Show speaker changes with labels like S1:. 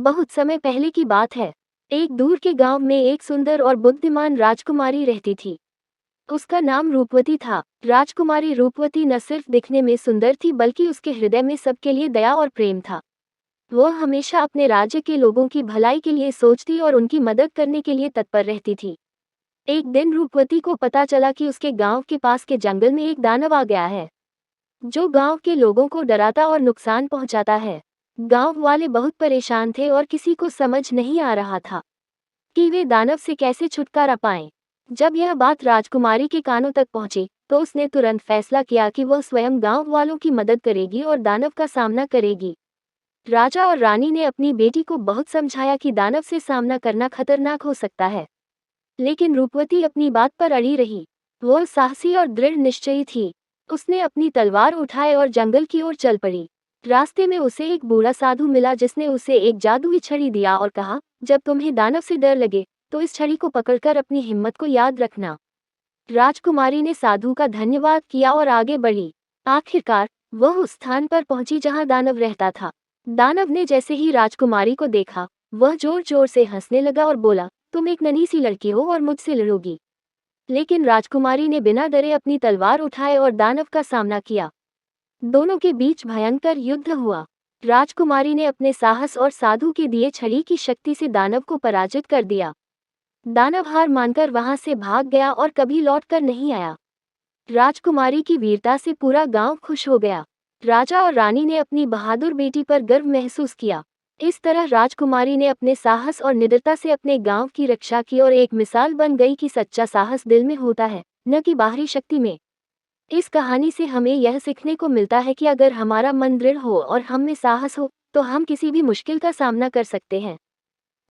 S1: बहुत समय पहले की बात है। एक दूर के गांव में एक सुंदर और बुद्धिमान राजकुमारी रहती थी। उसका नाम रूपवती था। राजकुमारी रूपवती न सिर्फ दिखने में सुंदर थी बल्कि उसके हृदय में सबके लिए दया और प्रेम था। वह हमेशा अपने राज्य के लोगों की भलाई के लिए सोचती और उनकी मदद करने के लिए तत्पर रहती थी। एक दिन रूपवती को पता चला कि उसके गांव के पास के जंगल में एक दानव आ गया है, जो गांव के लोगों को डराता और नुकसान पहुंचाता है। गांव वाले बहुत परेशान थे और किसी को समझ नहीं आ रहा था कि वे दानव से कैसे छुटकारा पाएं। जब यह बात राजकुमारी के कानों तक पहुंची, तो उसने तुरंत फैसला किया कि वह स्वयं गांव वालों की मदद करेगी और दानव का सामना करेगी। राजा और रानी ने अपनी बेटी को बहुत समझाया कि दानव से सामना करना खतरनाक हो सकता है, लेकिन रूपवती अपनी बात पर अड़ी रही। वह साहसी और दृढ़ निश्चयी थी। उसने अपनी तलवार उठाए और जंगल की ओर चल पड़ी। रास्ते में उसे एक बूढ़ा साधु मिला जिसने उसे एक जादुई छड़ी दिया और कहा, जब तुम्हें दानव से डर लगे तो इस छड़ी को पकड़कर अपनी हिम्मत को याद रखना। राजकुमारी ने साधु का धन्यवाद किया और आगे बढ़ी। आखिरकार वह उस स्थान पर पहुंची जहां दानव रहता था। दानव ने जैसे ही राजकुमारी को देखा, वह जोर जोर से हंसने लगा और बोला, तुम एक नन्ही सी लड़की हो और मुझसे लड़ोगी। लेकिन राजकुमारी ने बिना डरे अपनी तलवार उठाए और दानव का सामना किया। दोनों के बीच भयंकर युद्ध हुआ। राजकुमारी ने अपने साहस और साधु के दिए छड़ी की शक्ति से दानव को पराजित कर दिया। दानव हार मानकर वहां से भाग गया और कभी लौटकर नहीं आया। राजकुमारी की वीरता से पूरा गांव खुश हो गया। राजा और रानी ने अपनी बहादुर बेटी पर गर्व महसूस किया। इस तरह राजकुमारी ने अपने साहस और निडरता से अपने गांव की रक्षा की और एक मिसाल बन गई कि सच्चा साहस दिल में होता है, न कि बाहरी शक्ति में। इस कहानी से हमें यह सीखने को मिलता है कि अगर हमारा मन दृढ़ हो और हम में साहस हो, तो हम किसी भी मुश्किल का सामना कर सकते हैं।